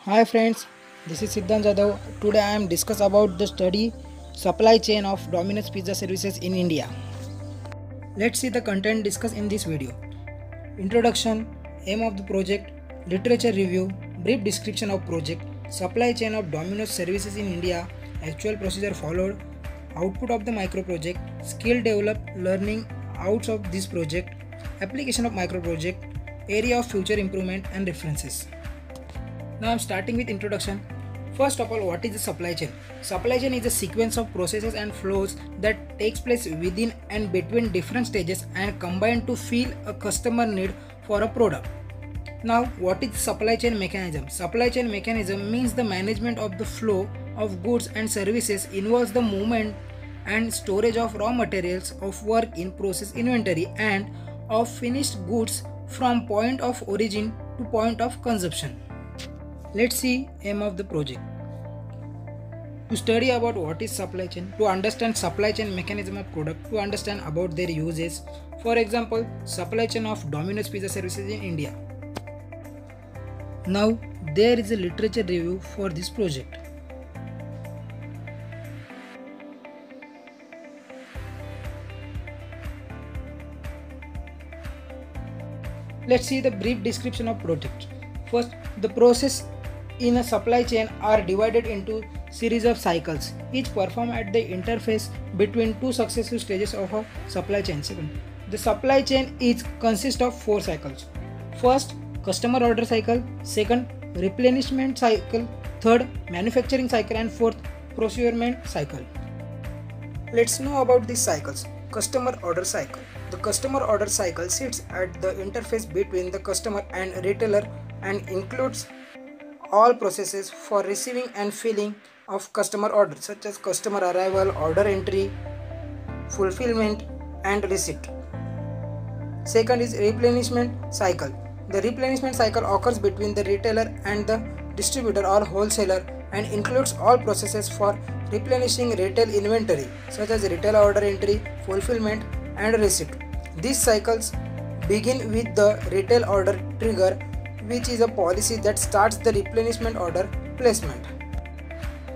Hi friends, this is Siddhant Jadhav. Today I am discuss about the study supply chain of Domino's Pizza services in India. Let's see the content discussed in this video. Introduction, aim of the project, literature review, brief description of project, supply chain of Domino's services in India, actual procedure followed, output of the micro project, skill developed, learning out of this project, application of micro project, area of future improvement and references. Now I'm starting with introduction. First of all, what is the supply chain? Supply chain is a sequence of processes and flows that takes place within and between different stages and combine to fill a customer need for a product. Now, what is supply chain mechanism? Supply chain mechanism means the management of the flow of goods and services involves the movement and storage of raw materials, of work in process inventory and of finished goods from point of origin to point of consumption. Let's see aim of the project. To study about what is supply chain, to understand supply chain mechanism of product, to understand about their uses. For example, supply chain of Domino's Pizza services in India. Now there is a literature review for this project. Let's see the brief description of project. First, the process in a supply chain are divided into series of cycles, each performed at the interface between two successive stages of a supply chain. Second, the supply chain consists of four cycles. First, customer order cycle. Second, replenishment cycle. Third, manufacturing cycle. And fourth, procurement cycle. Let's know about these cycles. Customer order cycle. The customer order cycle sits at the interface between the customer and retailer and includes all processes for receiving and filling of customer orders such as customer arrival, order entry, fulfillment and receipt. Second is replenishment cycle. The replenishment cycle occurs between the retailer and the distributor or wholesaler and includes all processes for replenishing retail inventory such as retail order entry, fulfillment and receipt. These cycles begin with the retail order trigger, which is a policy that starts the replenishment order placement.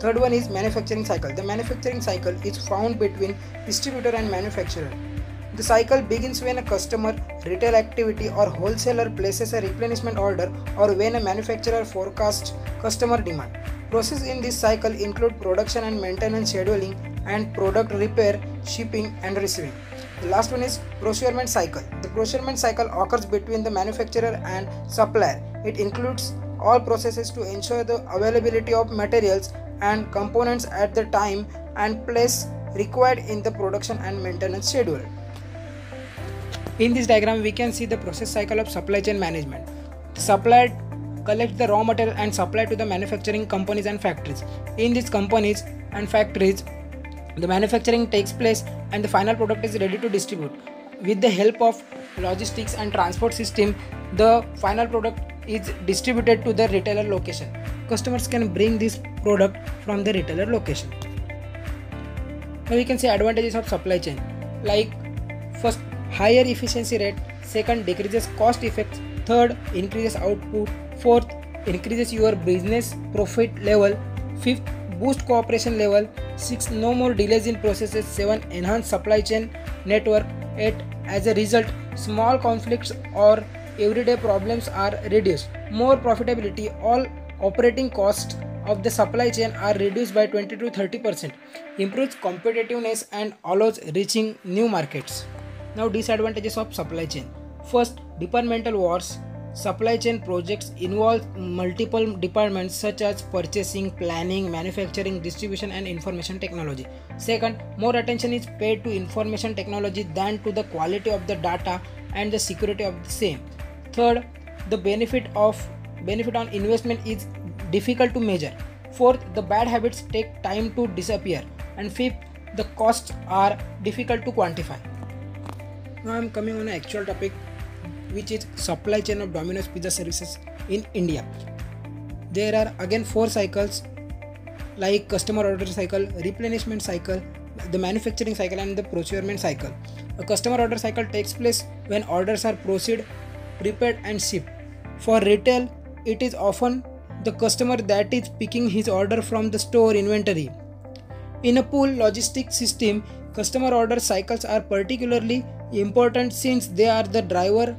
Third one is manufacturing cycle. The manufacturing cycle is found between distributor and manufacturer. The cycle begins when a customer, retail activity or wholesaler places a replenishment order or when a manufacturer forecasts customer demand. Processes in this cycle include production and maintenance scheduling and product repair, shipping and receiving. The last one is procurement cycle. The procurement cycle occurs between the manufacturer and supplier. It includes all processes to ensure the availability of materials and components at the time and place required in the production and maintenance schedule. In this diagram, we can see the process cycle of supply chain management. The supplier collects the raw material and supply to the manufacturing companies and factories. In these companies and factories, the manufacturing takes place and the final product is ready to distribute. With the help of logistics and transport system, the final product is distributed to the retailer location. Customers can bring this product from the retailer location. Now we can see advantages of supply chain, like first, higher efficiency rate. Second, decreases cost effects. Third, increases output. Fourth, increases your business profit level. Fifth, boost cooperation level. 6, no more delays in processes. 7, enhance supply chain network. 8, as a result, small conflicts or everyday problems are reduced. More profitability. All operating costs of the supply chain are reduced by 20 to 30%. Improves competitiveness and allows reaching new markets. Now, disadvantages of supply chain. First, departmental wars. Supply chain projects involve multiple departments such as purchasing, planning, manufacturing, distribution and information technology. Second, more attention is paid to information technology than to the quality of the data and the security of the same. Third, the benefit on investment is difficult to measure. Fourth, the bad habits take time to disappear. And fifth, the costs are difficult to quantify. Now I am coming on an actual topic, which is supply chain of Domino's Pizza services in India. There are again 4 cycles like customer order cycle, replenishment cycle, the manufacturing cycle and the procurement cycle. A customer order cycle takes place when orders are proceeded, prepared and shipped. For retail, it is often the customer that is picking his order from the store inventory. In a pool logistics system, customer order cycles are particularly important since they are the driver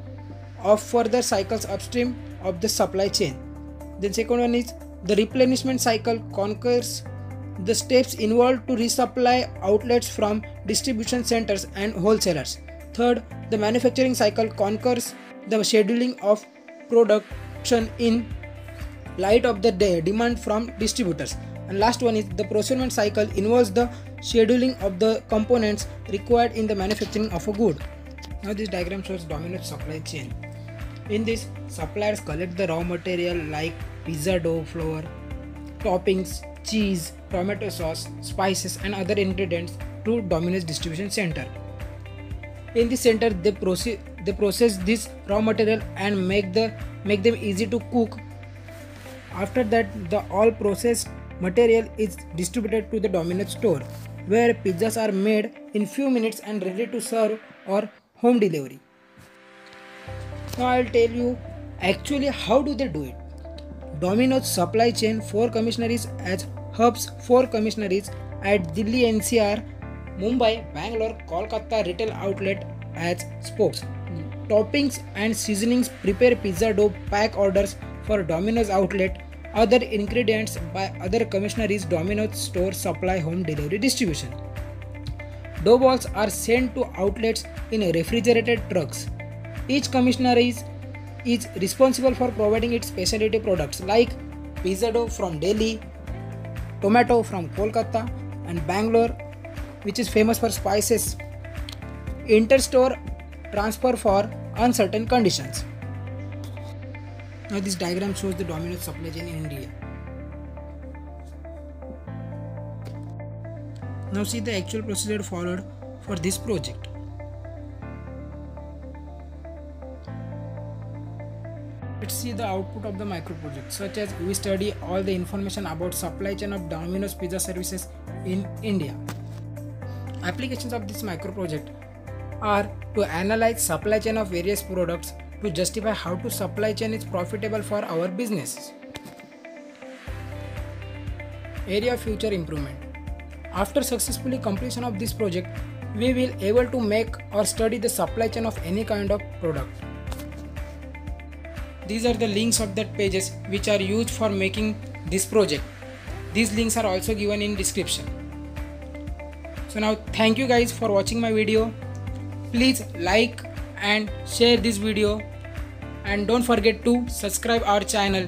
of further cycles upstream of the supply chain. Then second one is the replenishment cycle conquers the steps involved to resupply outlets from distribution centers and wholesalers. Third, the manufacturing cycle conquers the scheduling of production in light of the demand from distributors. And last one is the procurement cycle involves the scheduling of the components required in the manufacturing of a good. Now this diagram shows Domino's supply chain. In this, suppliers collect the raw material like pizza dough, flour, toppings, cheese, tomato sauce, spices and other ingredients to Domino's distribution center. In the center, they process this raw material and make them easy to cook. After that, the all processed material is distributed to the Domino's store, where pizzas are made in few minutes and ready to serve or home delivery. Now I'll tell you actually how do they do it. Domino's supply chain 4 commissaries as hubs, 4 commissaries at Delhi NCR, Mumbai, Bangalore, Kolkata retail outlet as spokes. Toppings and seasonings prepare pizza dough pack orders for Domino's outlet. Other ingredients by other commissaries Domino's store supply home delivery distribution. Dough balls are sent to outlets in refrigerated trucks. Each commissary is responsible for providing its specialty products like pizza dough from Delhi, tomato from Kolkata and Bangalore, which is famous for spices. Inter-store transfer for uncertain conditions. Now this diagram shows the Domino's supply chain in India. Now see the actual procedure followed for this project. Let's see the output of the micro project, such as we study all the information about supply chain of Domino's Pizza services in India. Applications of this micro project are to analyze supply chain of various products to justify how to supply chain is profitable for our business. Area of future improvement. After successfully completion of this project, we will able to make or study the supply chain of any kind of product. These are the links of that pages which are used for making this project. These links are also given in description. So now thank you guys for watching my video. Please like and share this video and don't forget to subscribe our channel